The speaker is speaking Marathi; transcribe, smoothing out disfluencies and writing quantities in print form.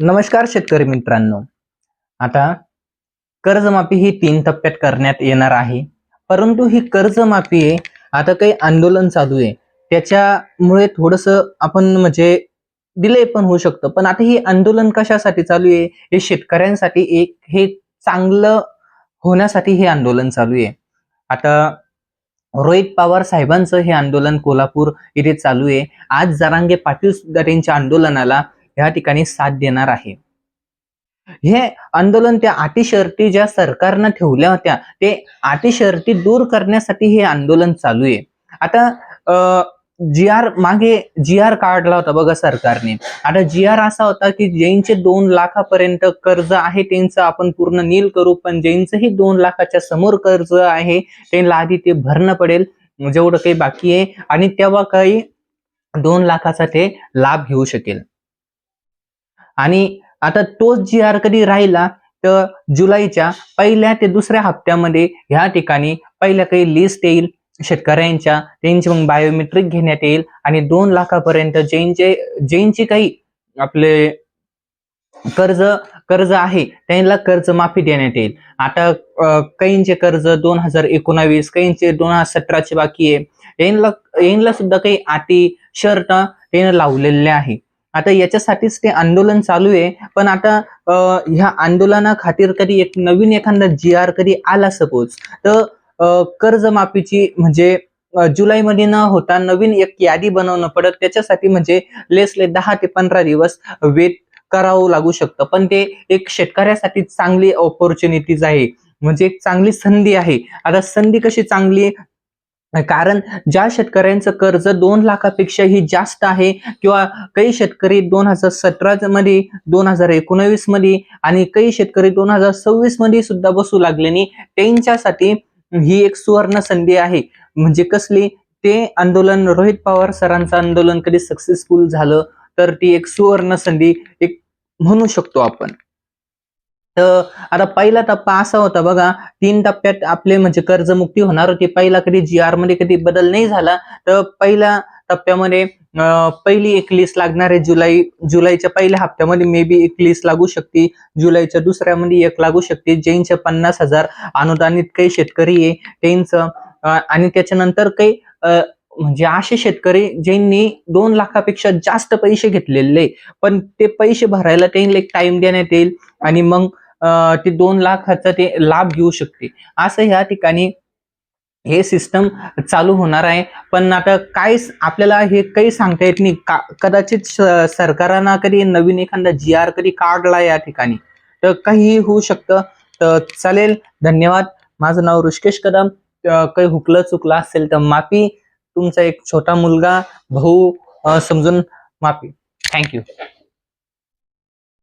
नमस्कार शेतकरी मित्रांनो. आता कर्जमाफी ही 3 टप्प्यात करण्यात येणार आहे. परंतु ही कर्जमाफी आहे, आता काही आंदोलन चालू आहे. त्याच्यामुळे थोडंसं आपण म्हणजे डिले पण होऊ शकतं. पण आता हे आंदोलन कशासाठी चालू आहे? हे शेतकऱ्यांसाठी एक हे चांगलं होण्यासाठी हे आंदोलन चालू आहे. आता रोहित पवार साहेबांचं हे आंदोलन कोल्हापूर येथे चालू आहे. आज जरांगे पाटील सुद्धा त्यांच्या आंदोलनाला या ठिकाणी साथ देणार आहे. हे आंदोलन त्या अटी शर्ती ज्या सरकारनं ठेवल्या होत्या ते अटी शर्ती दूर करण्यासाठी हे आंदोलन चालू आहे. आता जी आर काढला होता बघा सरकारने. आता जी आर असा होता की ज्यांचे 2 लाखापर्यंत कर्ज आहे त्यांचं आपण पूर्ण नील करू, पण ज्यांचंही 2 लाखाच्या समोर कर्ज आहे त्यांना आधी ते भरणं पडेल जेवढं काही बाकी आहे, आणि तेव्हा काही 2 लाखाचा ते लाभ घेऊ शकेल. आणि आता तोच जी आर कधी राहिला तर जुलैच्या पहिल्या ते दुसऱ्या हप्त्यामध्ये ह्या ठिकाणी पहिल्या काही लिस्ट येईल शेतकऱ्यांच्या, त्यांची मग बायोमेट्रिक घेण्यात येईल आणि 2 लाखापर्यंत ज्यांची काही आपले कर्ज आहे त्यांना कर्ज माफी देण्यात येईल. आता काहींचे कर्ज 2019, काहींचे 2017चे बाकी आहे. यांना सुद्धा काही अटी शर्त त्याने लावलेल्या आहे. आता याच्यासाठीच ते आंदोलन चालू आहे. पण आता ह्या आंदोलना खातीर कधी एक नवीन एखादा जी आर कधी आला सपोज तर कर्जमाफीची म्हणजे जुलैमध्ये न होता नवीन एक यादी बनवणं पडत. त्याच्यासाठी म्हणजे लेसले 10 ते 15 दिवस वेट करावं लागू शकतं. पण ते एक शेतकऱ्यासाठी चांगली ऑपॉर्च्युनिटीज आहे, म्हणजे एक चांगली संधी आहे. आता संधी कशी चांगली आहे? कारण ज्या शेतकऱ्यांचं कर्ज 2 लाखापेक्षाही जास्त आहे किंवा काही शेतकरी 2017 मध्ये, 2019 मध्ये आणि काही शेतकरी 2026 मध्ये सुद्धा बसू लागले नाही, त्यांच्यासाठी ही एक सुवर्ण संधी आहे. म्हणजे कसली? ते आंदोलन रोहित पवार सरांचं आंदोलन कधी सक्सेसफुल झालं तर ती एक सुवर्ण संधी एक म्हणू शकतो आपण. तर आता पहिला टप्पा असा होता बघा, 3 टप्प्यात आपले म्हणजे कर्जमुक्ती होणार होती. पहिला कधी जी आर मध्ये कधी बदल नाही झाला. तर पहिल्या टप्प्यामध्ये पहिली एक लिस्ट लागणार आहे जुलैच्या पहिल्या हप्त्यामध्ये मे बी एक लिस्ट लागू शकते. जुलैच्या दुसऱ्यामध्ये एक लागू शकते. ज्यांचे 50,000 अनुदानित काही शेतकरी आहे त्यांचं, आणि त्याच्यानंतर काही म्हणजे असे शेतकरी ज्यांनी 2 लाखापेक्षा जास्त पैसे घेतलेले पण ते पैसे भरायला त्यांना एक टाइम देण्यात येईल आणि मग ते 2 लाखाचा ते लाभ घेऊ शकते. असं ह्या ठिकाणी हे सिस्टम चालू होणार आहे. पण आता काय आपल्याला हे काही सांगता येत नाही. कदाचित सरकारनं कधी नवीन एखादा जी आर कधी काढला या ठिकाणी तर काहीही होऊ शकतं. तर चालेल, धन्यवाद. माझं नाव ऋषिकेश कदम. काही हुकलं चुकलं असेल तर माफी. तुमचा एक छोटा मुलगा भाऊ समजून माफी. थँक्यू.